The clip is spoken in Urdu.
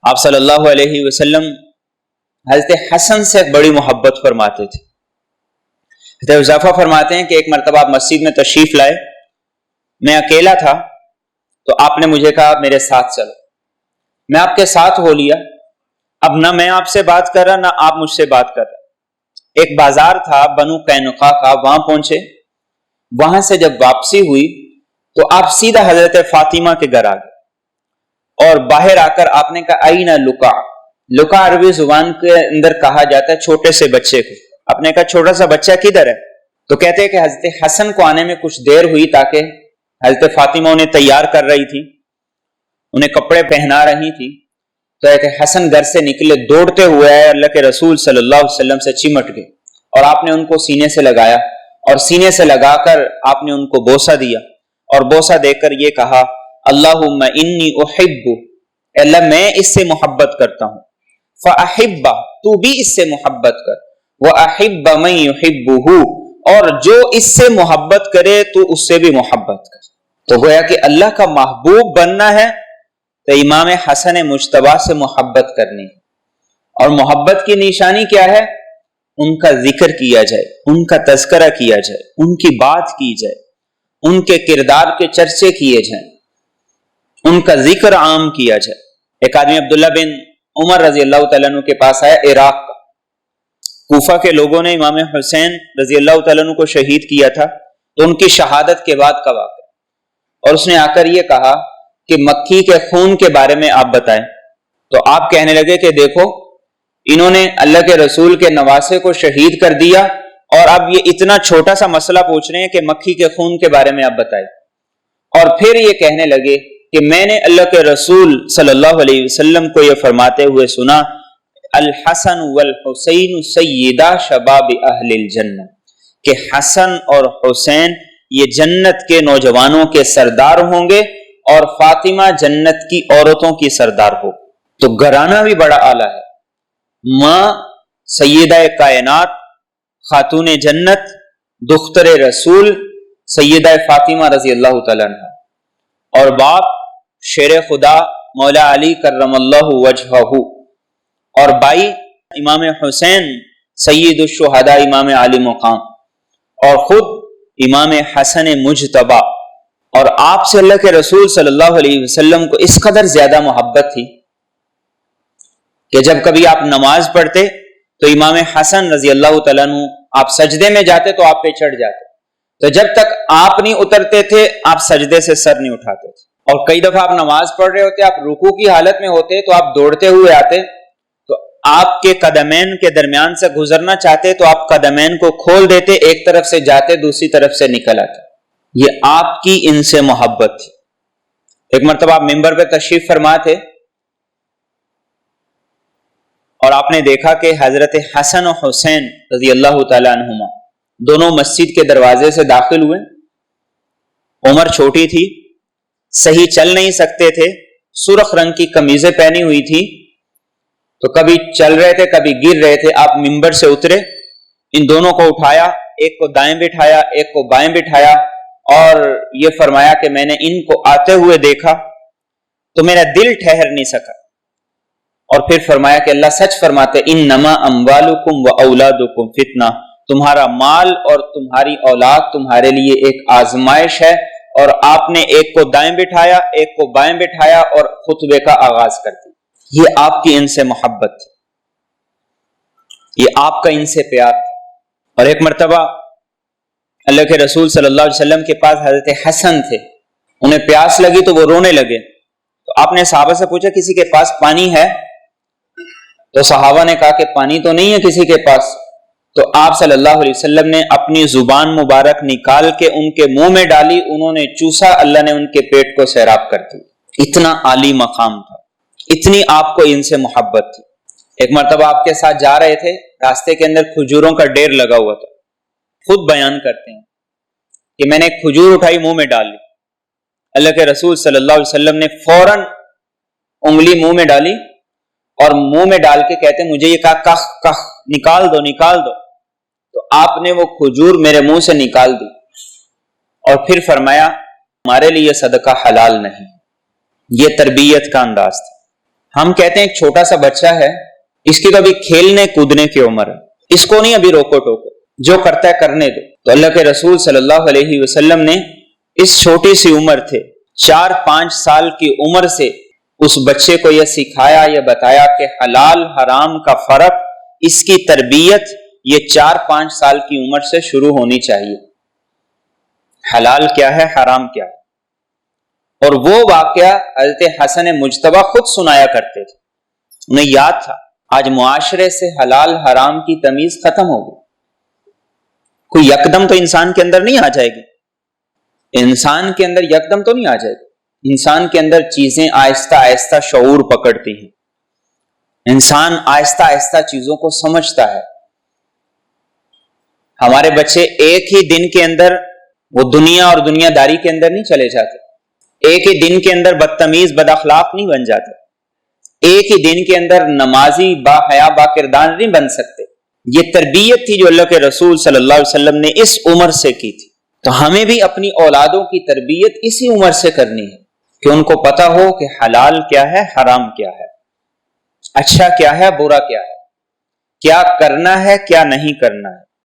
آپ صلی اللہ علیہ وسلم حضرت حسن سے بڑی محبت فرماتے تھے۔ حضرت حذیفہ فرماتے ہیں کہ ایک مرتبہ آپ مسجد میں تشریف لائے، میں اکیلا تھا تو آپ نے مجھے کہا میرے ساتھ چلو، میں آپ کے ساتھ ہو لیا۔ اب نہ میں آپ سے بات کر رہا نہ آپ مجھ سے بات کر رہے۔ ایک بازار تھا بنو قینقاع کا، وہاں پہنچے، وہاں سے جب واپسی ہوئی تو آپ سیدھا حضرت فاطمہ کے گھر آ گئے، اور باہر آ کر آپ نے کہا اینا لکا۔ لکا عربی زبان کے اندر کہا جاتا ہے چھوٹے سے بچے کو۔ آپ نے کہا چھوٹا سا بچہ کدھر ہے؟ تو کہتے ہیں کہ حضرت حسن کو آنے میں کچھ دیر ہوئی، تاکہ حضرت فاطمہ انہیں تیار کر رہی تھی، انہیں کپڑے پہنا رہی تھی۔ تو حضرت حسن گھر سے نکلے، دوڑتے ہوئے آئے، اللہ کے رسول صلی اللہ علیہ وسلم سے چمٹ گئے، اور آپ نے ان کو سینے سے لگایا، اور سینے سے لگا کر آپ نے ان کو بوسہ دیا، اور بوسہ دے کر یہ کہا اللہم انی احب، اللہ میں اس سے محبت کرتا ہوں، فاحبہ، تو بھی اس سے محبت کر، واحب من یحبہ، اور جو اس سے محبت کرے تو اس سے بھی محبت کر۔ تو گویا کہ اللہ کا محبوب بننا ہے تو امام حسن مجتبی سے محبت کرنی ہے، اور محبت کی نشانی کیا ہے؟ ان کا ذکر کیا جائے، ان کا تذکرہ کیا جائے، ان کی بات کی جائے، ان کے کردار کے چرچے کیے جائیں، ان کا ذکر عام کیا جائے۔ ایک آدمی عبداللہ بن عمر رضی اللہ تعالیٰ عنہ کے پاس آیا، عراق کا، کوفہ کے لوگوں نے امام حسین رضی اللہ تعالیٰ عنہ کو شہید کیا تھا، تو ان کی شہادت کے بعد کا واقعہ، اور اس نے آ کر یہ کہا کہ مکھی کے خون کے بارے میں آپ بتائیں۔ تو آپ کہنے لگے کہ دیکھو انہوں نے اللہ کے رسول کے نواسے کو شہید کر دیا، اور اب یہ اتنا چھوٹا سا مسئلہ پوچھ رہے ہیں کہ مکھی کے خون کے بارے میں آپ بتائیں۔ اور پھر یہ کہنے لگے کہ میں نے اللہ کے رسول صلی اللہ علیہ وسلم کو یہ فرماتے ہوئے سنا الحسن والحسین سیدہ شباب اہل الجنہ، کہ حسن اور حسین یہ جنت کے نوجوانوں کے سردار ہوں گے، اور فاطمہ جنت کی عورتوں کی سردار ہو۔ تو گھرانہ بھی بڑا اعلیٰ ہے، ماں سیدہ کائنات، خاتون جنت، دختر رسول سیدہ فاطمہ رضی اللہ تعالیٰ عنہ، اور باپ شیر خدا مولا علی کرم اللہ وجہہ، اور بائی امام حسین سید الشہداء امام علی مقام، اور خود امام حسن مجتبی۔ اور آپ سے اللہ کے رسول صلی اللہ علیہ وسلم کو اس قدر زیادہ محبت تھی کہ جب کبھی آپ نماز پڑھتے تو امام حسن رضی اللہ تعالیٰ عنہ آپ سجدے میں جاتے تو آپ پہ چڑھ جاتے، تو جب تک آپ نہیں اترتے تھے آپ سجدے سے سر نہیں اٹھاتے تھے۔ اور کئی دفعہ آپ نماز پڑھ رہے ہوتے، آپ رکوع کی حالت میں ہوتے تو آپ دوڑتے ہوئے آتے، تو آپ کے قدمین کے درمیان سے گزرنا چاہتے تو آپ قدمین کو کھول دیتے، ایک طرف سے جاتے دوسری طرف سے نکل آتے۔ یہ آپ کی ان سے محبت تھی۔ ایک مرتبہ آپ ممبر پہ تشریف فرما تھے، اور آپ نے دیکھا کہ حضرت حسن و حسین رضی اللہ تعالیٰ عنہما دونوں مسجد کے دروازے سے داخل ہوئے۔ عمر چھوٹی تھی، صحیح چل نہیں سکتے تھے، سرخ رنگ کی قمیضیں پہنی ہوئی تھی، تو کبھی چل رہے تھے کبھی گر رہے تھے۔ آپ ممبر سے اترے، ان دونوں کو اٹھایا، ایک کو دائیں بٹھایا ایک کو بائیں بٹھایا، اور یہ فرمایا کہ میں نے ان کو آتے ہوئے دیکھا تو میرا دل ٹھہر نہیں سکا، اور پھر فرمایا کہ اللہ سچ فرماتے انما اموالکم و اولادکم فتنہ، تمہارا مال اور تمہاری اولاد تمہارے لیے ایک آزمائش ہے۔ اور آپ نے ایک کو دائیں بٹھایا ایک کو بائیں بٹھایا اور خطبے کا آغاز کر دیا۔ یہ آپ کی ان سے محبت تھی، یہ آپ کا ان سے پیار تھا۔ اور ایک مرتبہ اللہ کے رسول صلی اللہ علیہ وسلم کے پاس حضرت حسن تھے، انہیں پیاس لگی تو وہ رونے لگے، تو آپ نے صحابہ سے پوچھا کسی کے پاس پانی ہے؟ تو صحابہ نے کہا کہ پانی تو نہیں ہے کسی کے پاس۔ تو آپ صلی اللہ علیہ وسلم نے اپنی زبان مبارک نکال کے ان کے منہ میں ڈالی، انہوں نے چوسا، اللہ نے ان کے پیٹ کو سیراب کر دی۔ اتنا عالی مقام تھا، اتنی آپ کو ان سے محبت تھی۔ ایک مرتبہ آپ کے ساتھ جا رہے تھے، راستے کے اندر کھجوروں کا ڈھیر لگا ہوا تھا، خود بیان کرتے ہیں کہ میں نے ایک کھجور اٹھائی منہ میں ڈال لی، اللہ کے رسول صلی اللہ علیہ وسلم نے فوراً انگلی منہ میں ڈالی اور منہ میں ڈال کے کہتے مجھے یہ کہا کخ کخ نکال دو نکال دو، تو آپ نے وہ کھجور میرے منہ سے نکال دی اور پھر فرمایا ہمارے لیے صدقہ حلال نہیں۔ یہ تربیت کا انداز تھا۔ ہم کہتے ہیں ایک چھوٹا سا بچہ ہے، اس کی تو ابھی کھیلنے کودنے کی عمر ہے، اس کو نہیں ابھی روکو ٹوکو، جو کرتا ہے کرنے دو۔ تو اللہ کے رسول صلی اللہ علیہ وسلم نے اس چھوٹی سی عمر تھے 4-5 سال کی عمر سے اس بچے کو یہ سکھایا، یہ بتایا کہ حلال حرام کا فرق، اس کی تربیت یہ 4-5 سال کی عمر سے شروع ہونی چاہیے۔ حلال کیا ہے، حرام کیا ہے۔ اور وہ واقعہ حضرت حسن مجتبی خود سنایا کرتے تھے، انہیں یاد تھا۔ آج معاشرے سے حلال حرام کی تمیز ختم ہو گئی، کوئی یکدم تو انسان کے اندر نہیں آ جائے گی، انسان کے اندر یکدم تو نہیں آ جائے گی، انسان کے اندر چیزیں آہستہ آہستہ شعور پکڑتی ہیں، انسان آہستہ آہستہ چیزوں کو سمجھتا ہے۔ ہمارے بچے ایک ہی دن کے اندر وہ دنیا اور دنیا داری کے اندر نہیں چلے جاتے، ایک ہی دن کے اندر بدتمیز بد اخلاق نہیں بن جاتے، ایک ہی دن کے اندر نمازی با حیا با کردار نہیں بن سکتے۔ یہ تربیت تھی جو اللہ کے رسول صلی اللہ علیہ وسلم نے اس عمر سے کی تھی۔ تو ہمیں بھی اپنی اولادوں کی تربیت اسی عمر سے کرنی ہے کہ ان کو پتا ہو کہ حلال کیا ہے، حرام کیا ہے، اچھا کیا ہے، برا کیا ہے، کیا کرنا ہے، کیا نہیں کرنا ہے۔